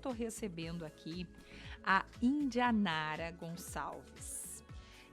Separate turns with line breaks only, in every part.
tô recebendo aqui a Indianara Gonçalves.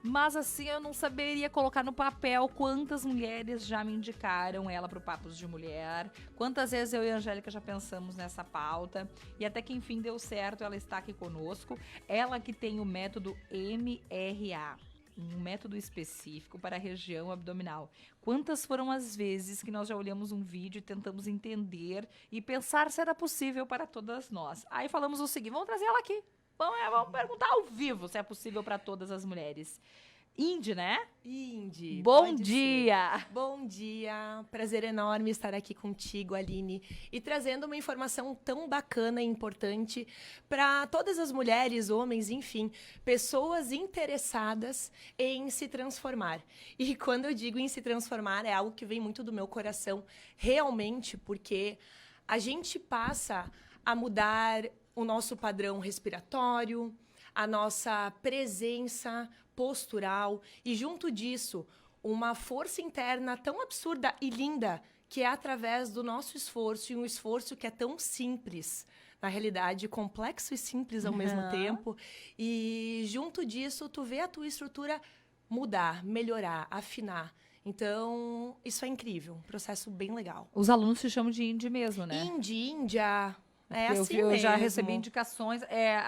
Mas assim, eu não saberia colocar no papel quantas mulheres já me indicaram ela pro Papos de Mulher, quantas vezes eu e a Angélica já pensamos nessa pauta, e até que enfim deu certo, ela está aqui conosco. Ela que tem o método MRA, um método específico para a região abdominal. Quantas foram as vezes que nós já olhamos um vídeo e tentamos entender e pensar se era possível para todas nós. Aí falamos o seguinte, vamos trazer ela aqui. Vamos perguntar ao vivo se é possível para todas as mulheres. Indy, né?
Indy.
Bom dia!
Ser. Bom dia! Prazer enorme estar aqui contigo, Aline, e trazendo uma informação tão bacana e importante para todas as mulheres, homens, enfim, pessoas interessadas em se transformar. E quando eu digo em se transformar, é algo que vem muito do meu coração, realmente, porque a gente passa a mudar o nosso padrão respiratório, a nossa presença postural e, junto disso, uma força interna tão absurda e linda que é através do nosso esforço, e um esforço que é tão simples, na realidade, complexo e simples ao mesmo tempo. E, junto disso, tu vê a tua estrutura mudar, melhorar, afinar. Então, isso é incrível, um processo bem legal.
Os alunos se chamam de Indy mesmo, né?
Indy, Índia... É assim
eu já
mesmo.
recebi indicações, é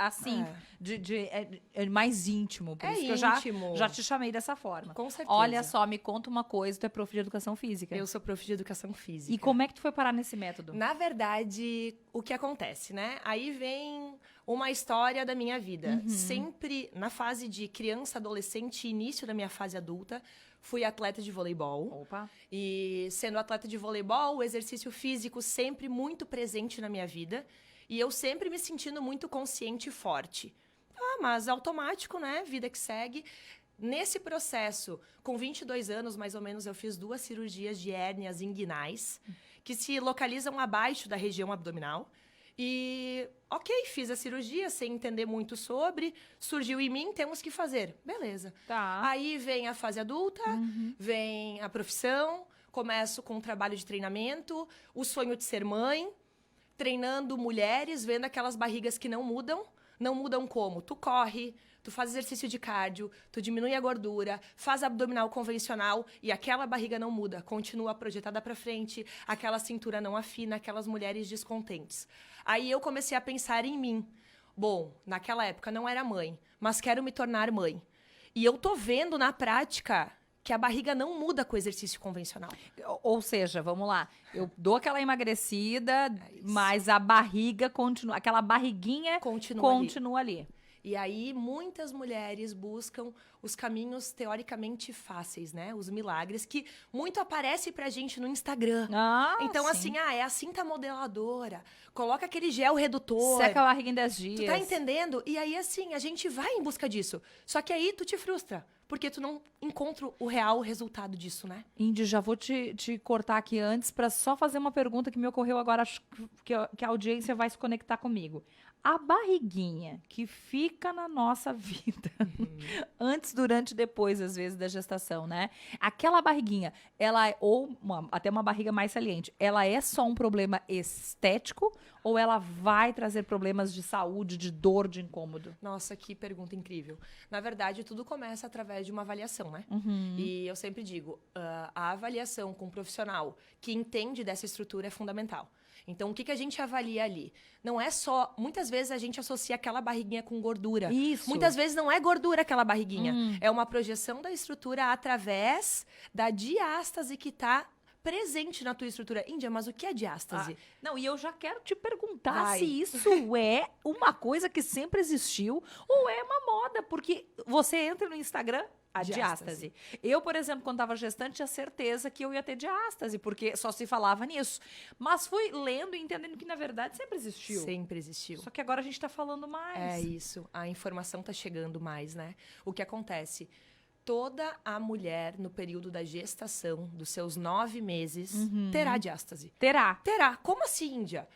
mais íntimo, por isso que eu já te chamei dessa forma.
Com certeza.
Olha só, me conta uma coisa, tu é prof de educação física.
Eu sou prof de educação física.
E como é que tu foi parar nesse método?
Na verdade, o que acontece, né? Aí vem uma história da minha vida. Sempre na fase de criança, adolescente e início da minha fase adulta, fui atleta de voleibol.
Opa! E
sendo atleta de voleibol, o exercício físico sempre muito presente na minha vida. E eu sempre me sentindo muito consciente e forte. Mas automático, né? Vida que segue. Nesse processo, com 22 anos, mais ou menos, eu fiz 2 cirurgias de hérnias inguinais, que se localizam abaixo da região abdominal. E, fiz a cirurgia sem entender muito sobre, surgiu em mim, temos que fazer. Beleza.
Tá.
Aí vem a fase adulta, vem a profissão, começo com um trabalho de treinamento, o sonho de ser mãe, treinando mulheres, vendo aquelas barrigas que não mudam. Não mudam como? Tu corre, tu faz exercício de cardio, tu diminui a gordura, faz abdominal convencional e aquela barriga não muda, continua projetada para frente, aquela cintura não afina, aquelas mulheres descontentes. Aí eu comecei a pensar em mim. Bom, naquela época não era mãe, mas quero me tornar mãe. E eu tô vendo na prática que a barriga não muda com o exercício convencional.
Ou seja, vamos lá, eu dou aquela emagrecida, mas a barriga continua, aquela barriguinha continua ali.
E aí, muitas mulheres buscam os caminhos teoricamente fáceis, né? Os milagres, que muito aparece pra gente no Instagram. Então,
sim.
assim, é a cinta modeladora, coloca aquele gel redutor.
Seca a barriga em 10 dias.
Tu tá entendendo? E aí, assim, a gente vai em busca disso. Só que aí, tu te frustra, porque tu não encontra o real resultado disso, né?
Indy, já vou te cortar aqui antes pra só fazer uma pergunta que me ocorreu agora, acho que a audiência vai se conectar comigo. A barriguinha que fica na nossa vida, antes, durante e depois, às vezes, da gestação, né? Aquela barriguinha, ela é, até uma barriga mais saliente, ela é só um problema estético ou ela vai trazer problemas de saúde, de dor, de incômodo?
Nossa, que pergunta incrível. Na verdade, tudo começa através de uma avaliação, né? E eu sempre digo, a avaliação com um profissional que entende dessa estrutura é fundamental. Então, o que a gente avalia ali? Não é só... Muitas vezes a gente associa aquela barriguinha com gordura.
Isso.
Muitas vezes não é gordura aquela barriguinha. É uma projeção da estrutura através da diástase que está presente na tua estrutura. Índia, mas o que é diástase?
Não, e eu já quero te perguntar se isso é uma coisa que sempre existiu ou é uma moda, porque você entra no Instagram... A diástase. Eu, por exemplo, quando estava gestante, tinha certeza que eu ia ter diástase, porque só se falava nisso. Mas fui lendo e entendendo que, na verdade, sempre existiu.
Sempre existiu.
Só que agora a gente está falando mais.
É isso. A informação está chegando mais, né? O que acontece? Toda a mulher, no período da gestação, dos seus 9 meses, terá diástase.
Terá.
Como assim, Índia?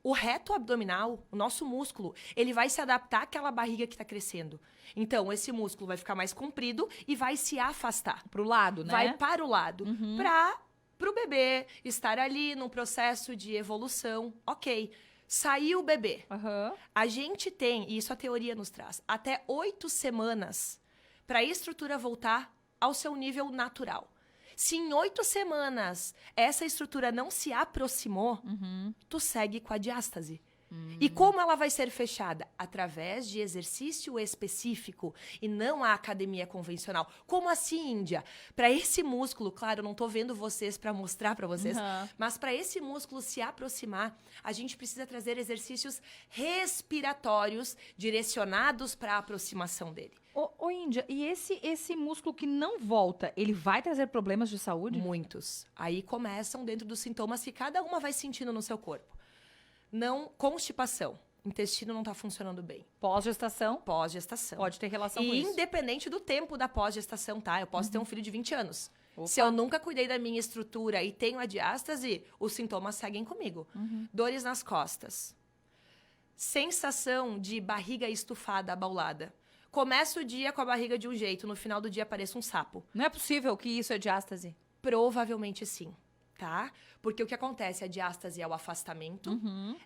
O reto abdominal, o nosso músculo, ele vai se adaptar àquela barriga que está crescendo. Então, esse músculo vai ficar mais comprido e vai se afastar.
Pro lado, né?
Vai para o lado. Para o bebê estar ali num processo de evolução. Ok. Saiu o bebê.
Aham.
A gente tem, e isso a teoria nos traz, até 8 semanas para a estrutura voltar ao seu nível natural. Se em 8 semanas essa estrutura não se aproximou, tu segue com a diástase. E como ela vai ser fechada? Através de exercício específico e não a academia convencional. Como assim, Índia? Para esse músculo, claro, eu não tô vendo vocês para mostrar para vocês, mas para esse músculo se aproximar, a gente precisa trazer exercícios respiratórios direcionados para a aproximação dele.
Ô, Índia, e esse músculo que não volta, ele vai trazer problemas de saúde?
Muitos. Aí começam dentro dos sintomas que cada uma vai sentindo no seu corpo. Não, constipação. Intestino não está funcionando bem.
Pós-gestação?
Pós-gestação.
Pode ter relação com
E
isso.
independente do tempo da pós-gestação, tá? Eu posso ter um filho de 20 anos.
Opa.
Se eu nunca cuidei da minha estrutura e tenho a diástase, os sintomas seguem comigo. Dores nas costas. Sensação de barriga estufada, abaulada. Começa o dia com a barriga de um jeito, no final do dia aparece um sapo.
Não é possível que isso é diástase.
Provavelmente sim, tá? Porque o que acontece? A diástase é o afastamento,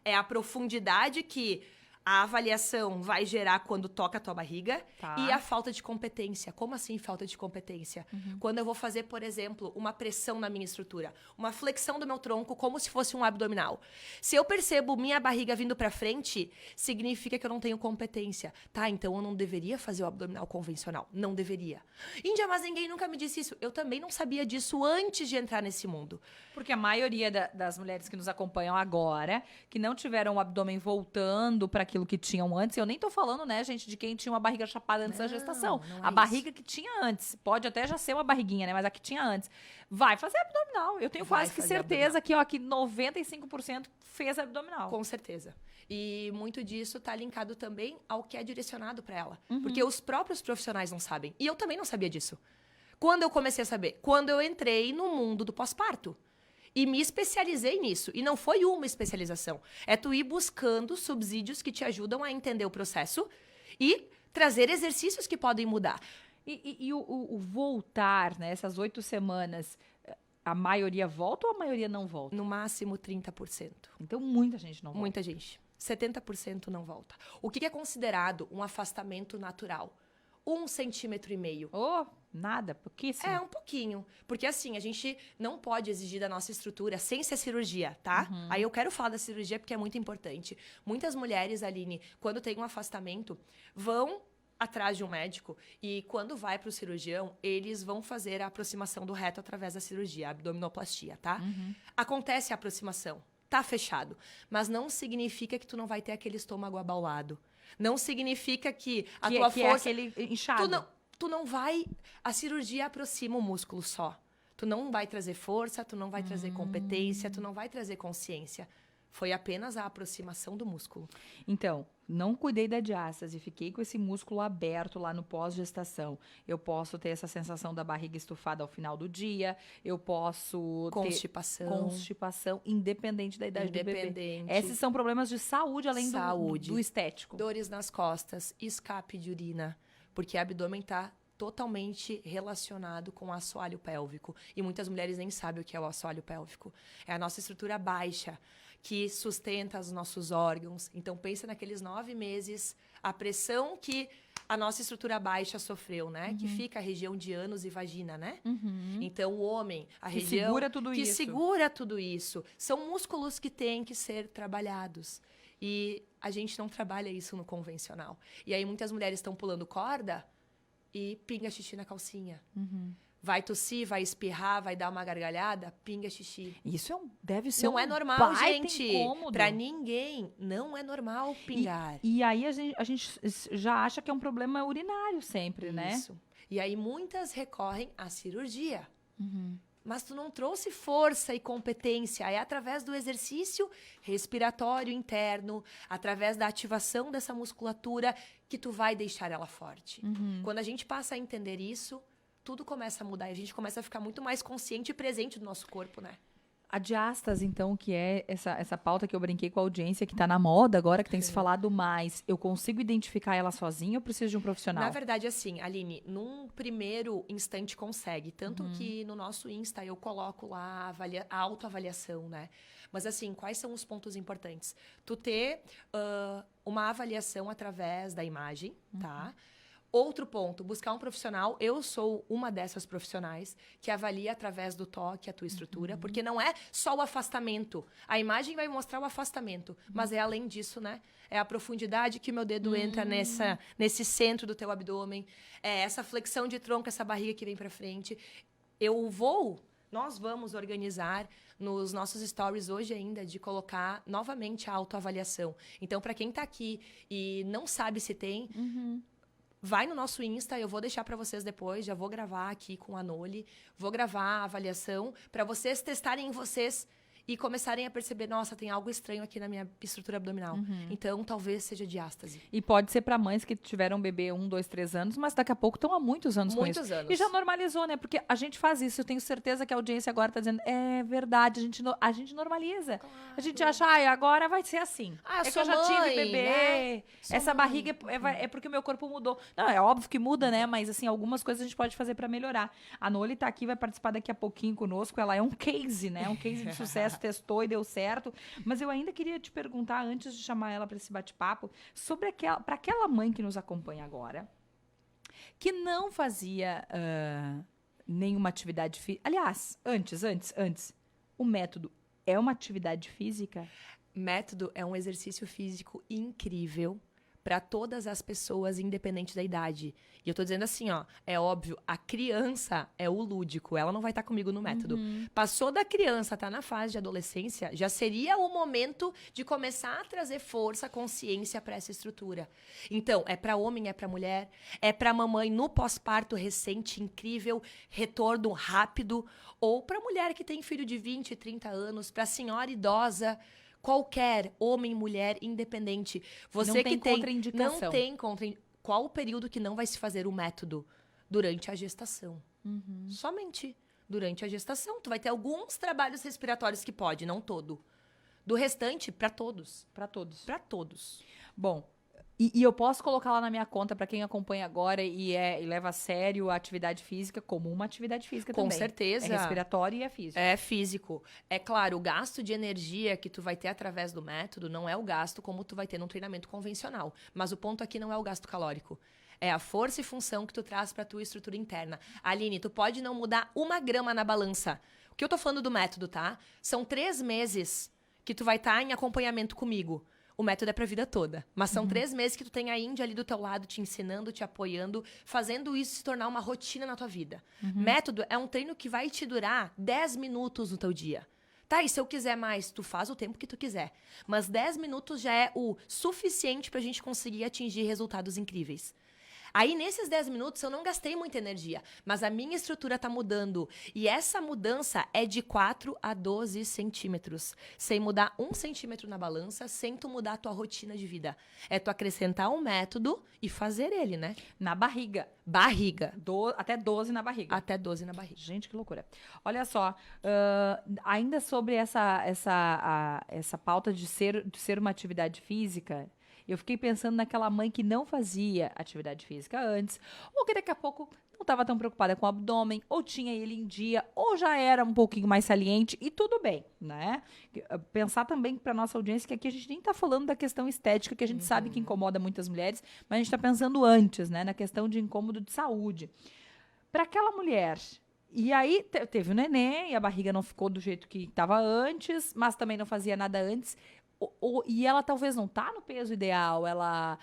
é a profundidade que a avaliação vai gerar quando toca a tua barriga
Tá.
e a falta de competência. Como assim falta de competência? Quando eu vou fazer, por exemplo, uma pressão na minha estrutura, uma flexão do meu tronco como se fosse um abdominal. Se eu percebo minha barriga vindo pra frente, significa que eu não tenho competência. Tá, então eu não deveria fazer o abdominal convencional. Não deveria. Índia, mas ninguém nunca me disse isso. Eu também não sabia disso antes de entrar nesse mundo.
Porque a maioria das mulheres que nos acompanham agora, que não tiveram o abdômen voltando para aquilo que tinham antes, eu nem tô falando, né, gente, de quem tinha uma barriga chapada antes da gestação.
Não é
A barriga que tinha antes, pode até já ser uma barriguinha, né, mas a que tinha antes, vai fazer abdominal. Eu tenho
Vai
quase que
fazer
certeza que, ó, que 95% fez abdominal.
Com certeza. E muito disso tá linkado também ao que é direcionado para ela. Porque os próprios profissionais não sabem. E eu também não sabia disso. Quando eu comecei a saber? Quando eu entrei no mundo do pós-parto. E me especializei nisso. E não foi uma especialização. É tu ir buscando subsídios que te ajudam a entender o processo e trazer exercícios que podem mudar.
E o voltar, né, essas 8 semanas, a maioria volta ou a maioria não volta?
No máximo 30%.
Então muita gente não volta.
Muita gente. 70% não volta. O que é considerado um afastamento natural? 1,5 centímetros.
Oh, nada, pouquíssimo.
É, um pouquinho. Porque assim, a gente não pode exigir da nossa estrutura sem ser cirurgia, tá? Aí eu quero falar da cirurgia porque é muito importante. Muitas mulheres, Aline, quando tem um afastamento, vão atrás de um médico e quando vai para o cirurgião, eles vão fazer a aproximação do reto através da cirurgia, a abdominoplastia, tá? Acontece a aproximação, tá fechado. Mas não significa que tu não vai ter aquele estômago abaulado. Não significa que a tua força...
É aquele inchado.
Tu não vai... A cirurgia aproxima o músculo só. Tu não vai trazer força, tu não vai trazer competência, tu não vai trazer consciência. Foi apenas a aproximação do músculo.
Então, não cuidei da diástase, fiquei com esse músculo aberto lá no pós-gestação. Eu posso ter essa sensação da barriga estufada ao final do dia, eu posso
Constipação.
ter constipação, independente da idade do bebê.
Independente.
Esses são problemas de saúde, além do estético.
Dores nas costas, escape de urina, porque o abdômen está totalmente relacionado com o assoalho pélvico. E muitas mulheres nem sabem o que é o assoalho pélvico. É a nossa estrutura baixa, que sustenta os nossos órgãos. Então, pensa naqueles 9 meses, a pressão que a nossa estrutura baixa sofreu, né? Que fica a região de ânus e vagina, né? Então, o homem, a
Que
região...
segura tudo
que
isso.
segura tudo isso. São músculos que têm que ser trabalhados. E a gente não trabalha isso no convencional. E aí, muitas mulheres estão pulando corda e pinga xixi na calcinha. Vai tossir, vai espirrar, vai dar uma gargalhada, pinga xixi.
Isso deve ser
Não é normal,
baita
gente.
incômodo.
Pra ninguém, não é normal pingar.
E aí a gente já acha que é um problema urinário sempre, né?
Isso. E aí muitas recorrem à cirurgia. Mas tu não trouxe força e competência. É através do exercício respiratório interno, através da ativação dessa musculatura, que tu vai deixar ela forte. Quando a gente passa a entender isso, tudo começa a mudar. E a gente começa a ficar muito mais consciente e presente do nosso corpo, né?
A diástase, então, que é essa pauta que eu brinquei com a audiência, que tá na moda agora, que tem se falado mais, eu consigo identificar ela sozinha ou preciso de um profissional?
Na verdade, assim, Aline, num primeiro instante consegue. Tanto que no nosso Insta eu coloco lá a autoavaliação, né? Mas assim, quais são os pontos importantes? Tu ter uma avaliação através da imagem, tá? Outro ponto, buscar um profissional. Eu sou uma dessas profissionais que avalia através do toque a tua estrutura, porque não é só o afastamento. A imagem vai mostrar o afastamento, mas é além disso, né? É a profundidade que o meu dedo entra nesse centro do teu abdômen, é essa flexão de tronco, essa barriga que vem para frente. Nós vamos organizar nos nossos stories hoje ainda de colocar novamente a autoavaliação. Então, para quem tá aqui e não sabe se tem, vai no nosso Insta, eu vou deixar para vocês depois, já vou gravar aqui com a Noli, vou gravar a avaliação para vocês testarem em vocês e começarem a perceber, nossa, tem algo estranho aqui na minha estrutura abdominal. Então, talvez seja diástase.
E pode ser para mães que tiveram um bebê 1, 2, 3 anos, mas daqui a pouco estão há muitos anos com isso.
Muitos anos.
E já normalizou, né? Porque a gente faz isso. Eu tenho certeza que a audiência agora tá dizendo, é verdade, a gente normaliza.
Claro.
A gente acha, agora vai ser assim.
Eu
que eu já tive bebê,
né?
essa barriga é porque o meu corpo mudou. Não, é óbvio que muda, né? Mas assim, algumas coisas a gente pode fazer para melhorar. A Noli tá aqui, vai participar daqui a pouquinho conosco. Ela é um case, né? Um case de sucesso, testou e deu certo. Mas eu ainda queria te perguntar, antes de chamar ela para esse bate-papo, sobre para aquela mãe que nos acompanha agora, que não fazia nenhuma atividade física. Aliás, antes, o método é uma atividade física?
Método é um exercício físico incrível para todas as pessoas, independente da idade. E eu tô dizendo assim, ó, é óbvio, a criança é o lúdico, ela não vai estar comigo no método. Passou da criança, tá na fase de adolescência, já seria o momento de começar a trazer força, consciência para essa estrutura. Então, é para homem, é para mulher, é para mamãe no pós-parto recente, incrível, retorno rápido, ou para mulher que tem filho de 20, 30 anos, para senhora idosa, qualquer homem, mulher, independente. Você
não tem
que tem
contraindicação.
Não tem contraindicação. Qual o período que não vai se fazer o método? Durante a gestação. Somente durante a gestação. Tu vai ter alguns trabalhos respiratórios que pode, não todo. Do restante, para todos.
Para todos.
Para todos.
Bom, e eu posso colocar lá na minha conta para quem acompanha agora e leva a sério a atividade física como uma atividade física também.
Com certeza.
É respiratório e é físico.
É físico. É claro, o gasto de energia que tu vai ter através do método não é o gasto como tu vai ter num treinamento convencional. Mas o ponto aqui não é o gasto calórico. É a força e função que tu traz pra tua estrutura interna. Aline, tu pode não mudar 1 grama na balança. O que eu tô falando do método, tá? São 3 meses que tu vai estar em acompanhamento comigo. O método é pra vida toda. Mas são 3 meses que tu tem a Índia ali do teu lado, te ensinando, te apoiando, fazendo isso se tornar uma rotina na tua vida. Método é um treino que vai te durar 10 minutos no teu dia. Tá, e se eu quiser mais, tu faz o tempo que tu quiser. Mas 10 minutos já é o suficiente pra gente conseguir atingir resultados incríveis. Aí, nesses 10 minutos, eu não gastei muita energia, mas a minha estrutura tá mudando. E essa mudança é de 4 a 12 centímetros. Sem mudar 1 centímetro na balança, sem tu mudar a tua rotina de vida. É tu acrescentar um método e fazer ele, né?
Na barriga.
Barriga.
Até 12 na barriga.
Até 12 na barriga.
Gente, que loucura. Olha só, ainda sobre essa pauta de ser uma atividade física, eu fiquei pensando naquela mãe que não fazia atividade física antes, ou que daqui a pouco não estava tão preocupada com o abdômen, ou tinha ele em dia, ou já era um pouquinho mais saliente, e tudo bem, né? Pensar também para nossa audiência que aqui a gente nem está falando da questão estética, que a gente sabe que incomoda muitas mulheres, mas a gente está pensando antes, né? Na questão de incômodo de saúde. Para aquela mulher... E aí, teve o neném, e a barriga não ficou do jeito que estava antes, mas também não fazia nada antes. E ela talvez não tá no peso ideal, ela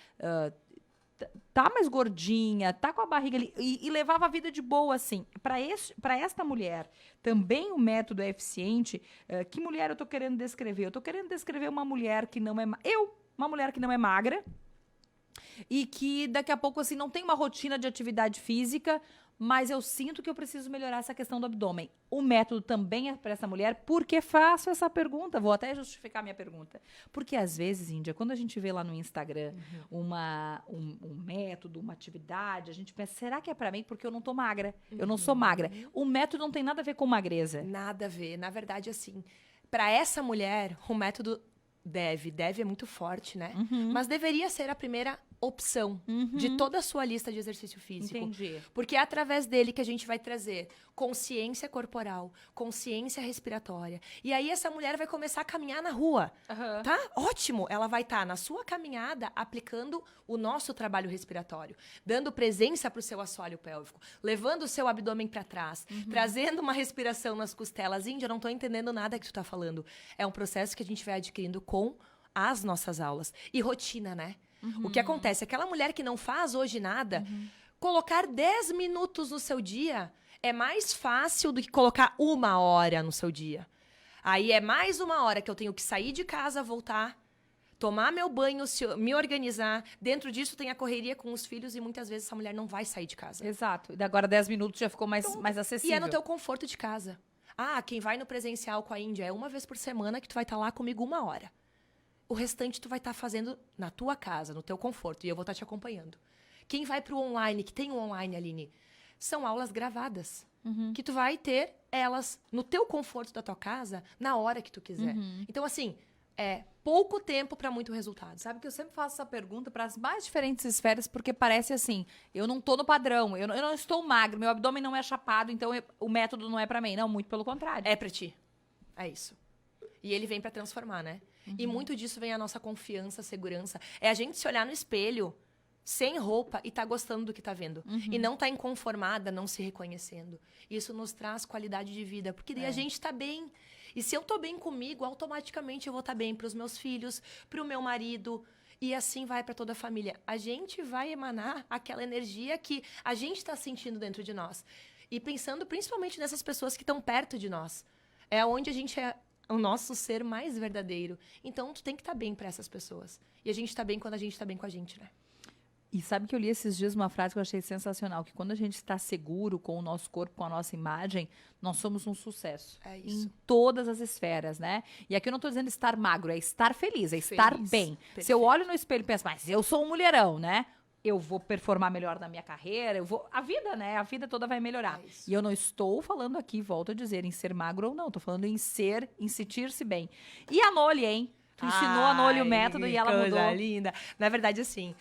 tá mais gordinha, tá com a barriga ali, e levava a vida de boa, assim. Para esta mulher, também o método é eficiente. Que mulher eu tô querendo descrever? Eu tô querendo descrever uma mulher que não é... uma mulher que não é magra, e que daqui a pouco, assim, não tem uma rotina de atividade física, mas eu sinto que eu preciso melhorar essa questão do abdômen. O método também é para essa mulher? Por que faço essa pergunta? Vou até justificar minha pergunta. Porque às vezes, Índia, quando a gente vê lá no Instagram um método, uma atividade, a gente pensa, será que é para mim? Porque eu não tô magra. Eu não sou magra. O método não tem nada a ver com magreza.
Nada a ver. Na verdade, assim, para essa mulher, o método deve é muito forte, né? Mas deveria ser a primeira opção de toda a sua lista de exercício físico.
Entendi.
Porque é através dele que a gente vai trazer consciência corporal, consciência respiratória. E aí essa mulher vai começar a caminhar na rua, tá? Ótimo! Ela vai estar na sua caminhada aplicando o nosso trabalho respiratório, dando presença para o seu assoalho pélvico, levando o seu abdômen para trás, trazendo uma respiração nas costelas. Índia, eu não tô entendendo nada que tu tá falando. É um processo que a gente vai adquirindo com as nossas aulas. E rotina, né? O que acontece? Aquela mulher que não faz hoje nada, colocar 10 minutos no seu dia é mais fácil do que colocar 1 hora no seu dia. Aí é mais 1 hora que eu tenho que sair de casa, voltar, tomar meu banho, me organizar. Dentro disso tem a correria com os filhos e muitas vezes essa mulher não vai sair de casa.
Exato. E agora 10 minutos já ficou mais acessível.
E é no teu conforto de casa. Ah, quem vai no presencial com a Índia é 1 vez por semana que tu vai estar lá comigo 1 hora. O restante tu vai estar fazendo na tua casa, no teu conforto. E eu vou estar te acompanhando. Quem vai pro online, que tem um online, Aline, são aulas gravadas. Que tu vai ter elas no teu conforto da tua casa, na hora que tu quiser. Então, assim, é pouco tempo para muito resultado.
Sabe que eu sempre faço essa pergunta para as mais diferentes esferas, porque parece assim, eu não tô no padrão, eu não estou magro, meu abdômen não é chapado, então o método não é para mim. Não, muito pelo contrário.
É para ti. É isso. E ele vem para transformar, né? E muito disso vem a nossa confiança, segurança. É a gente se olhar no espelho, sem roupa, e tá gostando do que tá vendo. E não tá inconformada, não se reconhecendo. Isso nos traz qualidade de vida, porque daí a gente tá bem. E se eu tô bem comigo, automaticamente eu vou estar bem pros meus filhos, pro meu marido, e assim vai para toda a família. A gente vai emanar aquela energia que a gente tá sentindo dentro de nós. E pensando principalmente nessas pessoas que estão perto de nós. É onde a gente é o nosso ser mais verdadeiro. Então, tu tem que estar bem para essas pessoas. E a gente tá bem quando a gente tá bem com a gente, né?
E sabe que eu li esses dias uma frase que eu achei sensacional, que quando a gente está seguro com o nosso corpo, com a nossa imagem, nós somos um sucesso.
É isso.
Em todas as esferas, né? E aqui eu não tô dizendo estar magro, é estar feliz, é estar bem.
Perfeito.
Se eu olho no espelho e penso, mas eu sou um mulherão, né? Eu vou performar melhor na minha carreira, a vida, né? A vida toda vai melhorar.
É isso.
E eu não estou falando aqui, volto a dizer, em ser magro ou não. Tô falando em sentir-se bem. E a Noli, hein? Tu ensinou a Noli o método e ela
coisa
mudou.
linda. Na verdade, assim,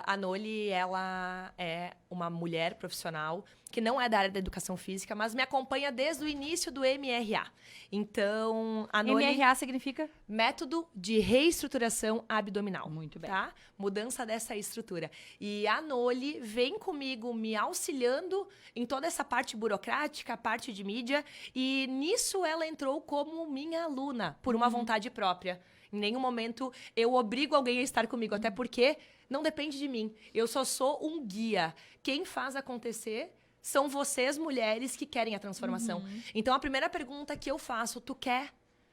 a Noli, ela é uma mulher profissional que não é da área da educação física, mas me acompanha desde o início do MRA. Então, a Noli...
MRA significa?
Método de reestruturação abdominal.
Muito bem.
Tá? Mudança dessa estrutura. E a Noli vem comigo me auxiliando em toda essa parte burocrática, a parte de mídia, e nisso ela entrou como minha aluna, por uma vontade própria. Em nenhum momento eu obrigo alguém a estar comigo, até porque não depende de mim. Eu só sou um guia. Quem faz acontecer são vocês, mulheres, que querem a transformação. Então, a primeira pergunta que eu faço, tu quer?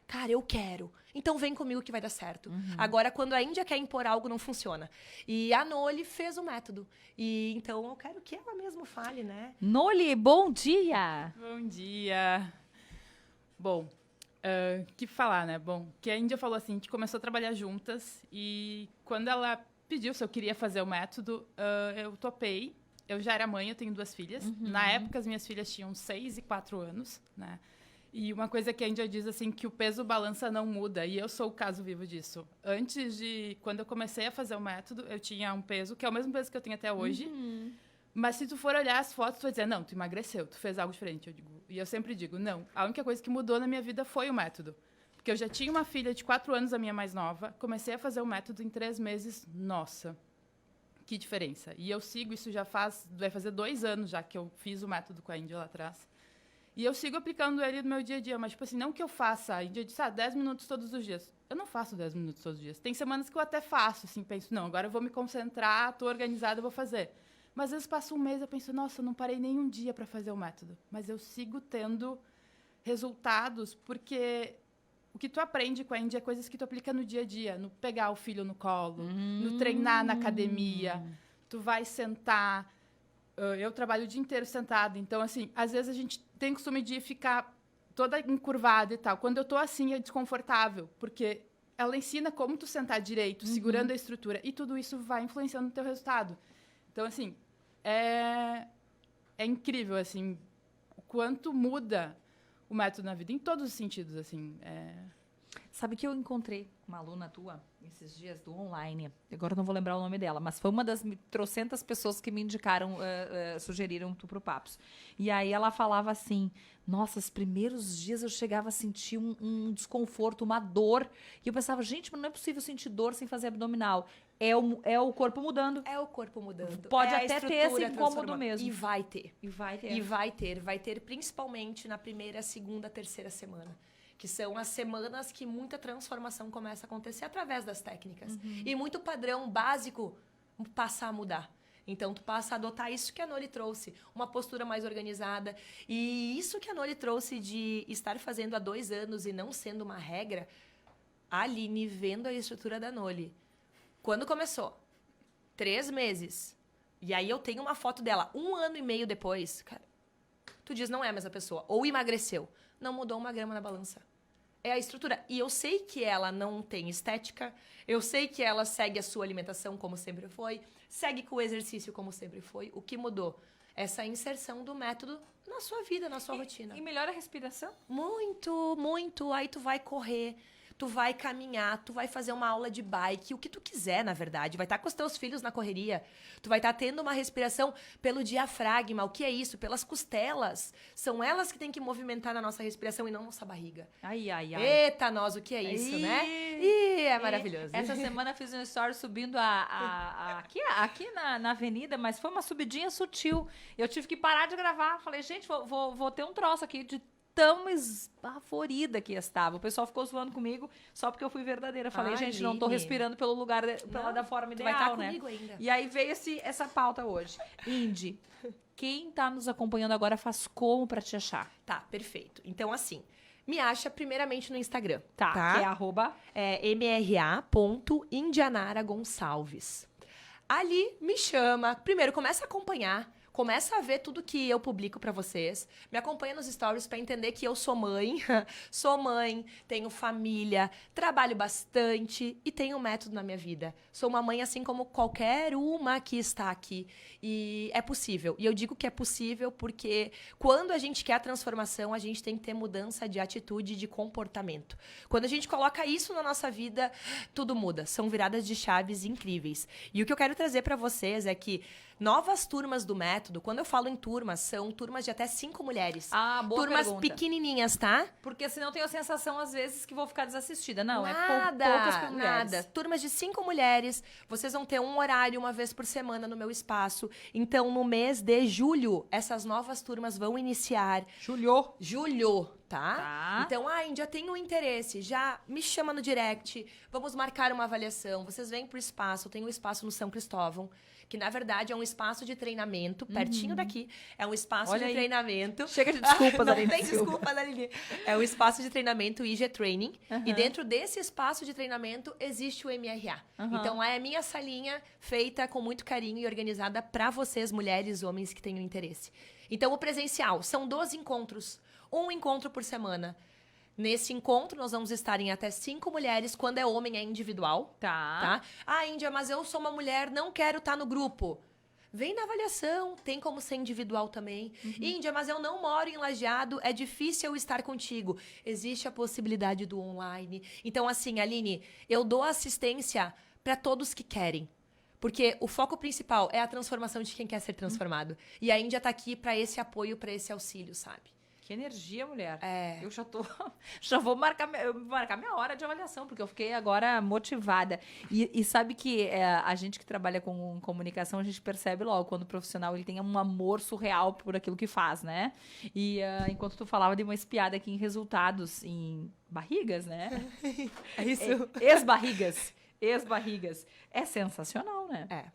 Cara, eu quero. Então, vem comigo que vai dar certo. Agora, quando a Índia quer impor algo, não funciona. E a Noli fez o método. E então, eu quero que ela mesma fale, né?
Noli, bom dia!
Bom dia! Bom, que falar, né? Bom, que a Índia falou assim, a gente começou a trabalhar juntas e quando ela pediu se eu queria fazer o método, eu topei. Eu já era mãe, eu tenho 2 filhas. Na época, as minhas filhas tinham 6 e 4 anos, né? E uma coisa que a Índia diz, assim, que o peso balança não muda. E eu sou o caso vivo disso. Quando eu comecei a fazer o método, eu tinha um peso, que é o mesmo peso que eu tenho até hoje. Mas se tu for olhar as fotos, tu vai dizer, não, tu emagreceu, tu fez algo diferente. E eu sempre digo, não. A única coisa que mudou na minha vida foi o método. Porque eu já tinha uma filha de 4 anos, a minha mais nova. Comecei a fazer o método em 3 meses. Nossa, que diferença. E eu sigo isso vai fazer 2 anos já que eu fiz o método com a Índia lá atrás. E eu sigo aplicando ele no meu dia a dia. Mas, tipo assim, não que eu faça. A Índia disse, 10 minutos todos os dias. Eu não faço 10 minutos todos os dias. Tem semanas que eu até faço, assim, penso, não, agora eu vou me concentrar, tô organizada, eu vou fazer. Mas às vezes passa um mês, eu penso, nossa, eu não parei nem um dia para fazer o método. Mas eu sigo tendo resultados, porque o que tu aprende com a Índia é coisas que tu aplica no dia a dia. No pegar o filho no colo, no treinar na academia. Tu vai sentar, eu trabalho o dia inteiro sentada, então, assim, às vezes a gente tem costume de ficar toda encurvada e tal. Quando eu tô assim, é desconfortável, porque ela ensina como tu sentar direito, segurando a estrutura, e tudo isso vai influenciando no teu resultado. Então, assim, é incrível, assim, o quanto muda o método na vida, em todos os sentidos, assim.
Sabe que eu encontrei uma aluna tua esses dias do online, agora eu não vou lembrar o nome dela, mas foi uma das trocentas pessoas que me indicaram, sugeriram tu pro Papos. E aí ela falava assim, nossa, os primeiros dias eu chegava a sentir um desconforto, uma dor, e eu pensava, gente, mas não é possível sentir dor sem fazer abdominal. É o corpo mudando.
É o corpo mudando.
Pode
é
até ter esse incômodo mesmo.
E vai ter.
E vai ter.
E vai ter. Vai ter principalmente na primeira, segunda, terceira semana. Que são as semanas que muita transformação começa a acontecer através das técnicas. E muito padrão básico passa a mudar. Então, tu passa a adotar isso que a Noli trouxe. Uma postura mais organizada. E isso que a Noli trouxe de estar fazendo há 2 anos e não sendo uma regra, a Aline vendo a estrutura da Noli. Quando começou? 3 meses. E aí eu tenho uma foto dela 1 ano e meio depois. Cara, tu diz, não é mais a pessoa. Ou emagreceu. Não mudou 1 grama na balança. É a estrutura. E eu sei que ela não tem estética. Eu sei que ela segue a sua alimentação como sempre foi. Segue com o exercício como sempre foi. O que mudou? Essa inserção do método na sua vida, na sua rotina.
E melhora a respiração?
Muito, muito. Aí tu vai correr, tu vai caminhar, tu vai fazer uma aula de bike, o que tu quiser, na verdade. Vai estar com os teus filhos na correria. Tu vai estar tendo uma respiração pelo diafragma. O que é isso? Pelas costelas. São elas que têm que movimentar na nossa respiração e não nossa barriga.
Ai.
Eita, nós, o que é isso, né? Ih, é maravilhoso.
Essa semana eu fiz um story subindo aqui na avenida, mas foi uma subidinha sutil. Eu tive que parar de gravar. Falei, gente, vou ter um troço aqui de tão esbaforida que estava. O pessoal ficou zoando comigo só porque eu fui verdadeira. Falei, gente, não tô respirando pelo lugar, da forma ideal,
vai estar
né?
comigo ainda.
E aí veio essa pauta hoje. Indy, quem tá nos acompanhando agora faz como pra te achar?
Tá, perfeito. Então, assim, me acha primeiramente no Instagram.
Tá? Que é @
mra.indianaragonçalves. Ali, me chama. Primeiro, começa a acompanhar. Começa a ver tudo que eu publico pra vocês. Me acompanha nos stories pra entender que eu sou mãe. Sou mãe, tenho família, trabalho bastante e tenho um método na minha vida. Sou uma mãe assim como qualquer uma que está aqui. E é possível. E eu digo que é possível porque quando a gente quer a transformação, a gente tem que ter mudança de atitude e de comportamento. Quando a gente coloca isso na nossa vida, tudo muda. São viradas de chaves incríveis. E o que eu quero trazer pra vocês é que novas turmas do método, quando eu falo em turmas, são turmas de até 5 mulheres.
Ah, boa
turmas
pergunta.
pequenininhas, tá?
Porque senão eu tenho a sensação, às vezes, que vou ficar desassistida. Não,
Nada,
é poucas mulheres.
nada. Turmas de 5 mulheres. Vocês vão ter um horário uma vez por semana no meu espaço. Então, no mês de julho, essas novas turmas vão iniciar. Julho, tá? Então, Índia, tem um interesse. Já me chama no direct. Vamos marcar uma avaliação. Vocês vêm pro espaço. Eu tenho um espaço no São Cristóvão, que na verdade é um espaço de treinamento, pertinho daqui. É um espaço de treinamento.
Chega de desculpas,
Não tem desculpa, Aline. É um espaço de treinamento IG Training. E dentro desse espaço de treinamento existe o MRA. Então é a minha salinha feita com muito carinho e organizada para vocês, mulheres, homens que tenham interesse. Então o presencial são 12 encontros. Um encontro por semana. Nesse encontro, nós vamos estar em até 5 mulheres. Quando é homem, é individual. Tá? Ah, Índia, mas eu sou uma mulher, não quero estar no grupo. Vem na avaliação, tem como ser individual também. Índia, mas eu não moro em Lajeado, é difícil eu estar contigo. Existe a possibilidade do online. Então, assim, Aline, eu dou assistência para todos que querem. Porque o foco principal é a transformação de quem quer ser transformado. E a Índia tá aqui para esse apoio, para esse auxílio, sabe?
Que energia, mulher.
É.
Eu já vou marcar minha hora de avaliação, porque eu fiquei agora motivada. E sabe que a gente que trabalha com comunicação, a gente percebe logo quando o profissional ele tem um amor surreal por aquilo que faz, né? E enquanto tu falava, de uma espiada aqui em resultados, em barrigas, né?
É isso.
Ex-barrigas. É sensacional, né?
É.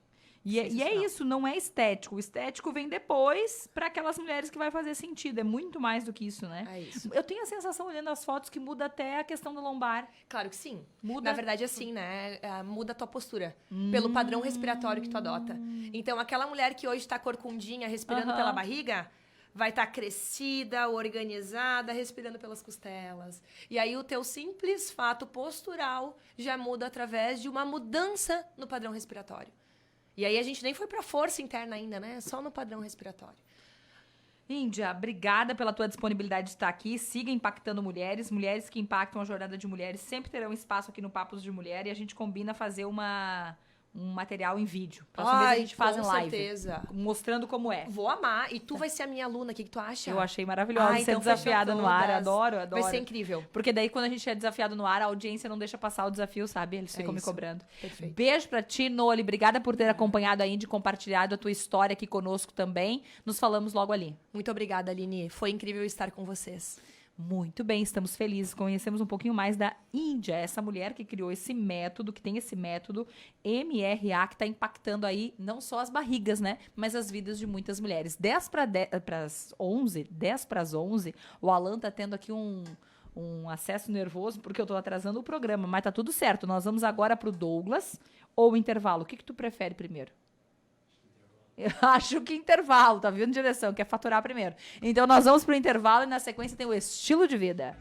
E é isso, não é estético. O estético vem depois para aquelas mulheres que vai fazer sentido. É muito mais do que isso, né?
É isso.
Eu tenho a sensação, olhando as fotos, que muda até a questão da lombar.
Claro que sim.
Muda.
Na verdade, assim, né? Muda a tua postura. Pelo padrão respiratório que tu adota. Então, aquela mulher que hoje tá corcundinha, respirando pela barriga, vai estar crescida, organizada, respirando pelas costelas. E aí, o teu simples fato postural já muda através de uma mudança no padrão respiratório. E aí, a gente nem foi pra força interna ainda, né? Só no padrão respiratório.
Índia, obrigada pela tua disponibilidade de estar aqui. Siga impactando mulheres. Mulheres que impactam a jornada de mulheres sempre terão espaço aqui no Papos de Mulher. E a gente combina fazer um material em vídeo. Próxima vez a gente faz em live.
Certeza.
Mostrando como é.
Vou amar. E tu vai ser a minha aluna. O que tu acha?
Eu achei maravilhosa ser
então
desafiada
fechou
no ar.
todas.
Adoro.
Vai ser incrível.
Porque daí, quando a gente é desafiado no ar, a audiência não deixa passar o desafio, sabe? Eles ficam me
isso.
cobrando.
Perfeito.
Beijo pra ti, Noli. Obrigada por ter acompanhado a Indy e compartilhado a tua história aqui conosco também. Nos falamos logo ali.
Muito obrigada, Aline. Foi incrível estar com vocês.
Muito bem, estamos felizes. Conhecemos um pouquinho mais da Índia, essa mulher que criou esse método, que tem esse método MRA, que está impactando aí não só as barrigas, né? Mas as vidas de muitas mulheres. 10 para as 11, o Alan tá tendo aqui um acesso nervoso, porque eu tô atrasando o programa, mas tá tudo certo. Nós vamos agora pro Douglas ou intervalo. O que tu prefere primeiro? Eu acho que intervalo, tá vindo direção, quer faturar primeiro. Então nós vamos pro intervalo e na sequência tem o estilo de vida.